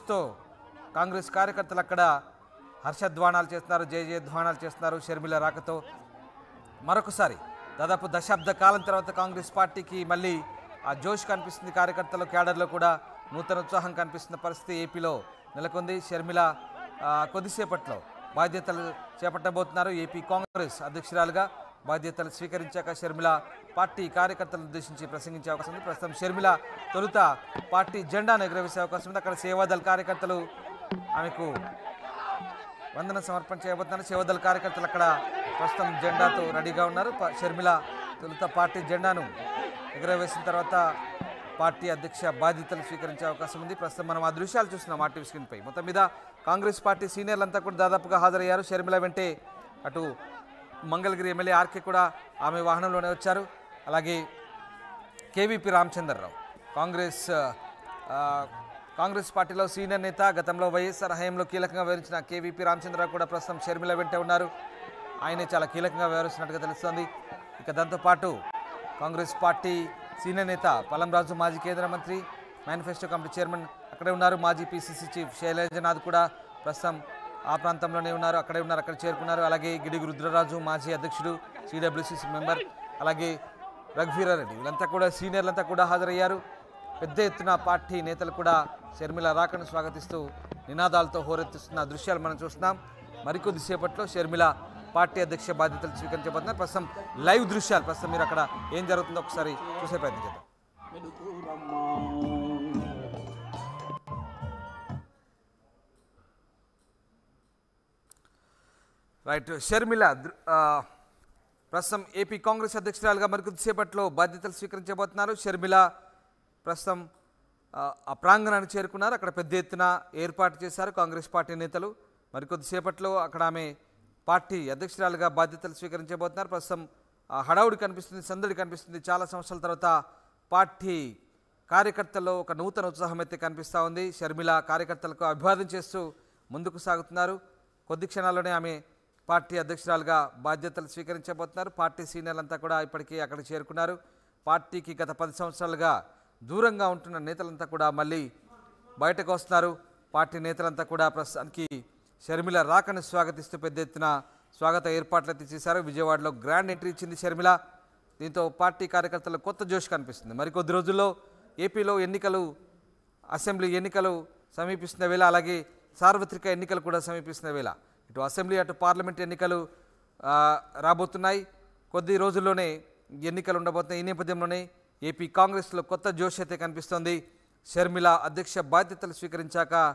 జోష్తో కాంగ్రెస్ కార్యకర్తలు అక్కడ హర్షధ్వానాలు చేస్తున్నారు, జయధ్వానాలు చేస్తున్నారు. షర్మిల రాకతో మరొకసారి దాదాపు దశాబ్ద కాలం తర్వాత కాంగ్రెస్ పార్టీకి మళ్ళీ ఆ జోష్ కనిపిస్తుంది. కార్యకర్తలు క్యాడర్లో కూడా నూతన ఉత్సాహం కనిపిస్తున్న పరిస్థితి ఏపీలో నెలకొంది. షర్మిల కొద్దిసేపట్లో బాధ్యతలు చేపట్టబోతున్నారు. ఏపీ కాంగ్రెస్ అధ్యక్షురాలుగా బాధ్యతలు స్వీకరించాక షర్మిల పార్టీ కార్యకర్తలను ఉద్దేశించి ప్రసంగించే అవకాశం ఉంది. ప్రస్తుతం షర్మిల తొలుత పార్టీ జెండాను ఎగురవేసే అవకాశం ఉంది. అక్కడ సేవాదళ కార్యకర్తలు ఆమెకు వందన సమర్పణ చేయబోతున్నారు. సేవాదళ కార్యకర్తలు అక్కడ ప్రస్తుతం జెండాతో రెడీగా ఉన్నారు. షర్మిల తొలుత పార్టీ జెండాను ఎగురవేసిన తర్వాత పార్టీ అధ్యక్ష బాధ్యతలు స్వీకరించే అవకాశం ఉంది. ప్రస్తుతం మనం ఆ దృశ్యాలు చూస్తున్నాం ఆర్టీవీ స్క్రీన్పై. మొత్తం మీద కాంగ్రెస్ పార్టీ సీనియర్లంతా కూడా దాదాపుగా హాజరయ్యారు. షర్మిల వెంటే అటు మంగళగిరి ఎమ్మెల్యే ఆర్కే కూడా ఆమె వాహనంలోనే వచ్చారు. అలాగే కేవీపీ రామచంద్రరావు కాంగ్రెస్ పార్టీలో సీనియర్ నేత, గతంలో వైఎస్ఆర్ హయాంలో కీలకంగా వ్యవహరించిన కేవీపీ రామచంద్రరావు కూడా ప్రస్తుతం షర్మిల వెంటే ఉన్నారు. ఆయనే చాలా కీలకంగా వ్యవహరిస్తున్నట్టుగా తెలుస్తోంది. ఇక దాంతోపాటు కాంగ్రెస్ పార్టీ సీనియర్ నేత పల్లంరాజు, మాజీ కేంద్ర మంత్రి, మేనిఫెస్టో కమిటీ చైర్మన్ అక్కడే ఉన్నారు. మాజీ పీసీసీ చీఫ్ శైలజనాథ్ కూడా ప్రస్తుతం ఆ ప్రాంతంలోనే ఉన్నారు, అక్కడే ఉన్నారు, అక్కడ చేరుకున్నారు. అలాగే గిడుగు రుద్రరాజు, మాజీ అధ్యక్షుడు, సిడబ్ల్యూసీసీ మెంబర్, అలాగే రఘువీరారెడ్డి, వీళ్ళంతా కూడా సీనియర్లంతా కూడా హాజరయ్యారు. పెద్ద ఎత్తున పార్టీ నేతలు కూడా షర్మిల రాకను స్వాగతిస్తూ నినాదాలతో హోరెత్తిస్తున్న దృశ్యాలు మనం చూస్తున్నాం. మరికొద్దిసేపట్లో షర్మిల పార్టీ అధ్యక్ష బాధ్యతలు స్వీకరించబోతున్నారు. ప్రస్తుతం లైవ్ దృశ్యాలు, ప్రస్తుతం మీరు అక్కడ ఏం జరుగుతుందో ఒకసారి చూసే ప్రయత్నం చేద్దాం. రైట్, షర్మిల ప్రస్తుతం ఏపీ కాంగ్రెస్ అధ్యక్షురాలుగా మరికొద్దిసేపట్లో బాధ్యతలు స్వీకరించబోతున్నారు. షర్మిల ప్రస్తుతం ఆ ప్రాంగణానికి చేరుకున్నారు. అక్కడ పెద్ద ఎత్తున ఏర్పాటు చేశారు కాంగ్రెస్ పార్టీ నేతలు. మరికొద్దిసేపట్లో అక్కడ ఆమె పార్టీ అధ్యక్షురాలుగా బాధ్యతలు స్వీకరించబోతున్నారు. ప్రస్తుతం హడావుడి కనిపిస్తుంది, సందడి కనిపిస్తుంది. చాలా సంవత్సరాల తర్వాత పార్టీ కార్యకర్తల్లో ఒక నూతన ఉత్సాహం అయితే కనిపిస్తూ ఉంది. షర్మిల కార్యకర్తలకు అభివాదం చేస్తూ ముందుకు సాగుతున్నారు. కొద్ది క్షణాల్లోనే ఆమె పార్టీ అధ్యక్షురాలుగా బాధ్యతలు స్వీకరించబోతున్నారు. పార్టీ సీనియర్లంతా కూడా ఇప్పటికీ అక్కడికి చేరుకున్నారు. పార్టీకి గత 10 సంవత్సరాలుగా దూరంగా ఉంటున్న నేతలంతా కూడా మళ్ళీ బయటకు వస్తున్నారు. పార్టీ నేతలంతా కూడా ప్రస్తుతానికి షర్మిల రాకను స్వాగతిస్తూ పెద్ద ఎత్తున స్వాగత ఏర్పాట్లు అయితే చేశారు. విజయవాడలో గ్రాండ్ ఎంట్రీ ఇచ్చింది షర్మిల. దీంతో పార్టీ కార్యకర్తలు కొత్త జోష్ కనిపిస్తుంది. మరికొద్ది రోజుల్లో ఏపీలో అసెంబ్లీ ఎన్నికలు సమీపిస్తున్న వేళ, అలాగే సార్వత్రిక ఎన్నికలు కూడా సమీపిస్తున్న వేళ, ఇటు అసెంబ్లీ అటు పార్లమెంట్ ఎన్నికలు రాబోతున్నాయి. కొద్ది రోజుల్లోనే ఎన్నికలు ఉండబోతున్నాయి. ఈ నేపథ్యంలోనే ఏపీ కాంగ్రెస్లో కొత్త జోష్ అయితే కనిపిస్తోంది. షర్మిల అధ్యక్ష బాధ్యతలు స్వీకరించాక